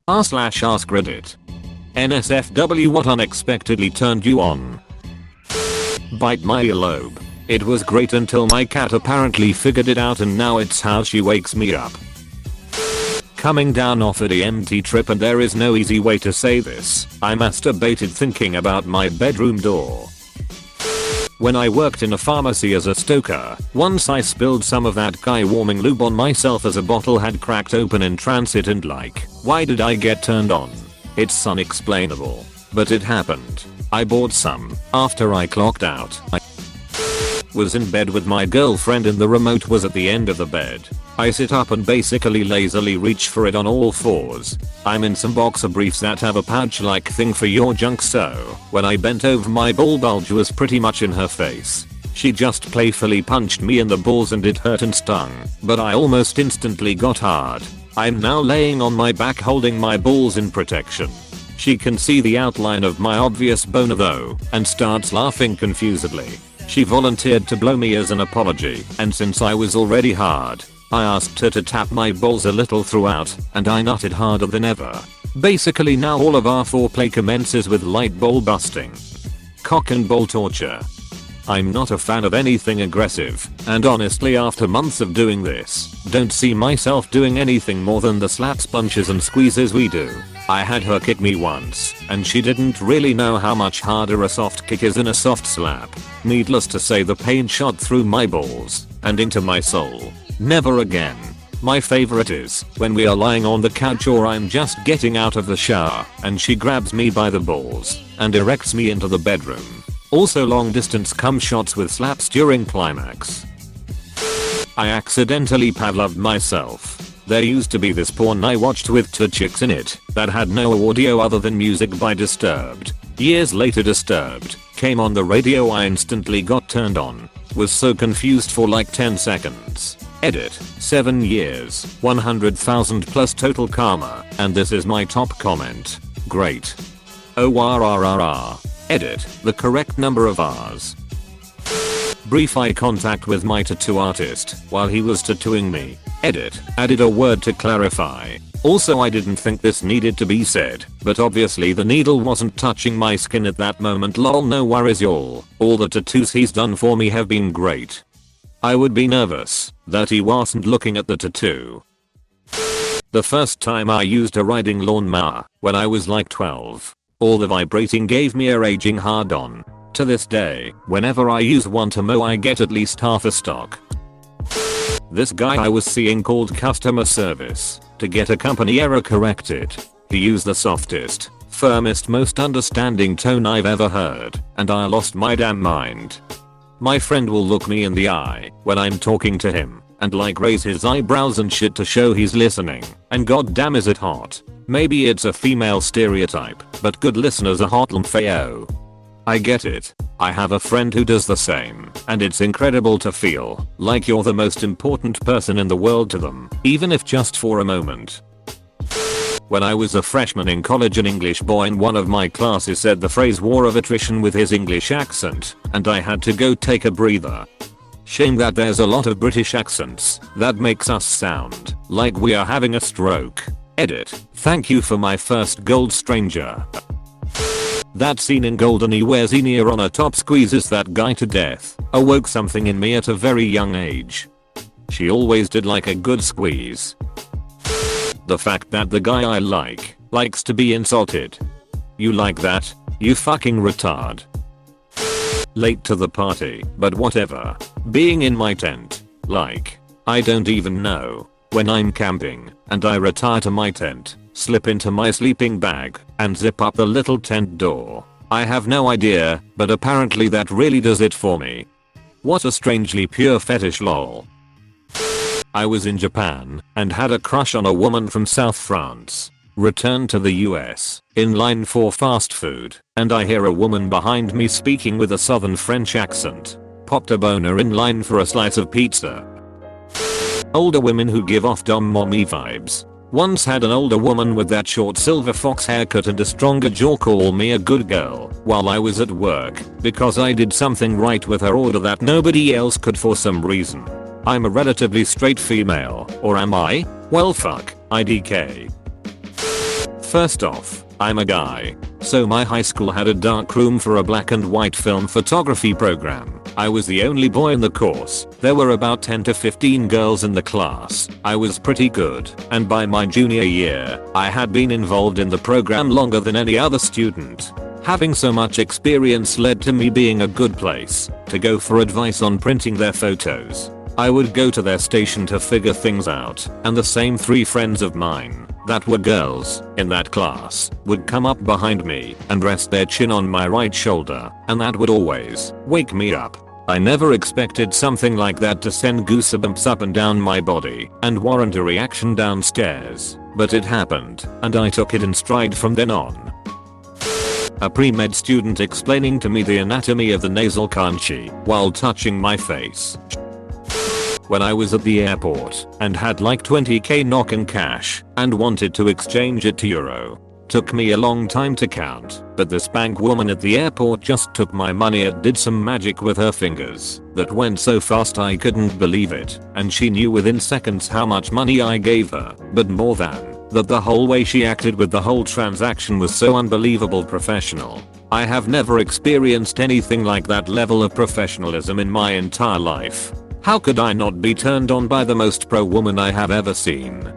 r/AskReddit. NSFW, what unexpectedly turned you on? Bite my earlobe. It was great until my cat apparently figured it out and now it's how she wakes me up. Coming down off a DMT trip, and there is no easy way to say this, I masturbated thinking about my bedroom door. When I worked in a pharmacy as a stoker, once I spilled some of that guy warming lube on myself as a bottle had cracked open in transit, and why did I get turned on? It's unexplainable, but it happened. I bought some after I clocked out. I was in bed with my girlfriend and the remote was at the end of the bed. I sit up and basically lazily reach for it on all fours. I'm in some boxer briefs that have a pouch-like thing for your junk, so when I bent over, my ball bulge was pretty much in her face. She just playfully punched me in the balls and it hurt and stung, but I almost instantly got hard. I'm now laying on my back holding my balls in protection. She can see the outline of my obvious boner though, and starts laughing confusedly. She volunteered to blow me as an apology, and since I was already hard, I asked her to tap my balls a little throughout, and I nutted harder than ever. Basically now all of our foreplay commences with light ball busting. Cock and ball torture. I'm not a fan of anything aggressive, and honestly after months of doing this, don't see myself doing anything more than the slaps, punches and squeezes we do. I had her kick me once, and she didn't really know how much harder a soft kick is than a soft slap. Needless to say, the pain shot through my balls and into my soul. Never again. My favorite is when we are lying on the couch or I'm just getting out of the shower and she grabs me by the balls and erects me into the bedroom. Also long distance cum shots with slaps during climax. I accidentally Pavloved myself. There used to be this porn I watched with two chicks in it that had no audio other than music by Disturbed. Years later Disturbed came on the radio. I instantly got turned on. Was so confused for like 10 seconds. Edit. 7 years, 100,000 plus total karma, and this is my top comment. Great. ORRRR. Edit. The correct number of R's. Brief eye contact with my tattoo artist while he was tattooing me. Edit. Added a word to clarify. Also, I didn't think this needed to be said, but obviously the needle wasn't touching my skin at that moment. Lol, no worries y'all. All the tattoos he's done for me have been great. I would be nervous that he wasn't looking at the tattoo. The first time I used a riding lawnmower, when I was like 12. All the vibrating gave me a raging hard on. To this day, whenever I use one to mow I get at least half a stock. This guy I was seeing called customer service to get a company error corrected. He used the softest, firmest, most understanding tone I've ever heard, and I lost my damn mind. My friend will look me in the eye when I'm talking to him and like raise his eyebrows and shit to show he's listening, and goddamn is it hot. Maybe it's a female stereotype, but good listeners are hot LMFAO. I get it. I have a friend who does the same, and it's incredible to feel like you're the most important person in the world to them, even if just for a moment. When I was a freshman in college, an English boy in one of my classes said the phrase war of attrition with his English accent, and I had to go take a breather. Shame that there's a lot of British accents that makes us sound like we are having a stroke. Edit. Thank you for my first gold, stranger. That scene in Golden where Xenia on a top squeezes that guy to death awoke something in me at a very young age. She always did like a good squeeze. The fact that the guy I likes to be insulted. You like that? You fucking retard. Late to the party, but whatever. Being in my tent. I don't even know. When I'm camping, and I retire to my tent, slip into my sleeping bag, and zip up the little tent door. I have no idea, but apparently that really does it for me. What a strangely pure fetish, lol. I was in Japan, and had a crush on a woman from South France. Returned to the US, in line for fast food, and I hear a woman behind me speaking with a southern French accent. Popped a boner in line for a slice of pizza. Older women who give off dom mommy vibes. Once had an older woman with that short silver fox haircut and a stronger jaw call me a good girl while I was at work because I did something right with her order that nobody else could for some reason. I'm a relatively straight female, or am I? Well fuck, IDK. First off, I'm a guy. So my high school had a dark room for a black and white film photography program. I was the only boy in the course. There were about 10 to 15 girls in the class. I was pretty good, and by my junior year, I had been involved in the program longer than any other student. Having so much experience led to me being a good place to go for advice on printing their photos. I would go to their station to figure things out, and the same 3 friends of mine that were girls in that class would come up behind me and rest their chin on my right shoulder, and that would always wake me up. I never expected something like that to send goosebumps up and down my body and warrant a reaction downstairs, but it happened, and I took it in stride from then on. A pre-med student explaining to me the anatomy of the nasal conchi while touching my face. When I was at the airport and had like 20k knock in cash and wanted to exchange it to euro. Took me a long time to count, but this bank woman at the airport just took my money and did some magic with her fingers that went so fast I couldn't believe it, and she knew within seconds how much money I gave her, but more than that, the whole way she acted with the whole transaction was so unbelievable professional. I have never experienced anything like that level of professionalism in my entire life. How could I not be turned on by the most pro woman I have ever seen?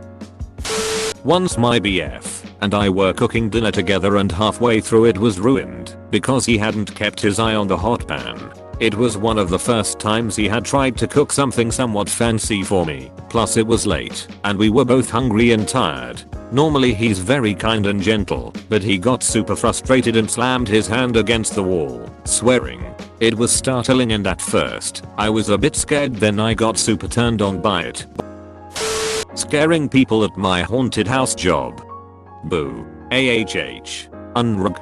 Once my BF and I were cooking dinner together, and halfway through it was ruined because he hadn't kept his eye on the hot pan. It was one of the first times he had tried to cook something somewhat fancy for me, plus it was late and we were both hungry and tired. Normally he's very kind and gentle, but he got super frustrated and slammed his hand against the wall, swearing. It was startling, and at first I was a bit scared, then I got super turned on by it. Scaring people at my haunted house job. Boo. AHH. Unrug.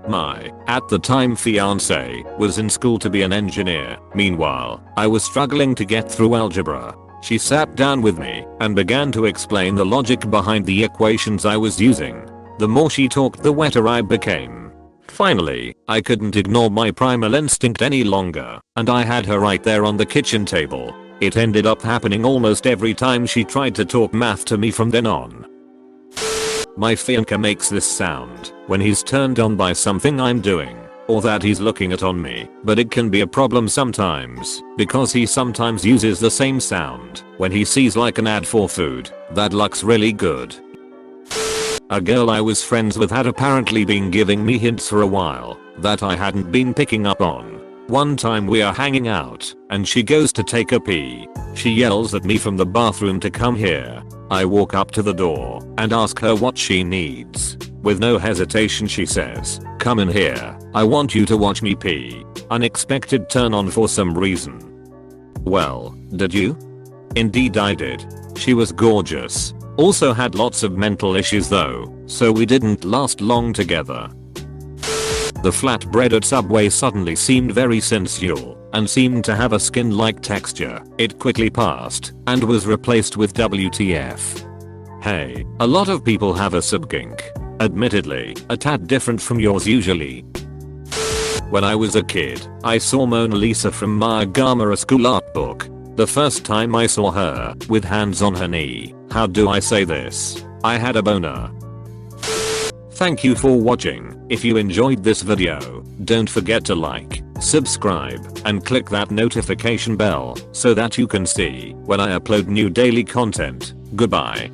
My, at the time, fiance was in school to be an engineer. Meanwhile, I was struggling to get through algebra. She sat down with me and began to explain the logic behind the equations I was using. The more she talked, the wetter I became. Finally, I couldn't ignore my primal instinct any longer, and I had her right there on the kitchen table. It ended up happening almost every time she tried to talk math to me from then on. My fianca makes this sound when he's turned on by something I'm doing, or that he's looking at on me, but it can be a problem sometimes because he sometimes uses the same sound when he sees like an ad for food that looks really good. A girl I was friends with had apparently been giving me hints for a while that I hadn't been picking up on. One time we are hanging out and she goes to take a pee. She yells at me from the bathroom to come here. I walk up to the door and ask her what she needs. With no hesitation she says, "Come in here, I want you to watch me pee." Unexpected turn on for some reason. Well, did you? Indeed I did. She was gorgeous. Also had lots of mental issues though, so we didn't last long together. The flatbread at Subway suddenly seemed very sensual and seemed to have a skin-like texture. It quickly passed and was replaced with WTF. Hey, a lot of people have a subkink. Admittedly, a tad different from yours usually. When I was a kid, I saw Mona Lisa from Maya Gama, a school art book. The first time I saw her with hands on her knee, how do I say this? I had a boner. Thank you for watching. If you enjoyed this video, don't forget to like, subscribe, and click that notification bell so that you can see when I upload new daily content. Goodbye.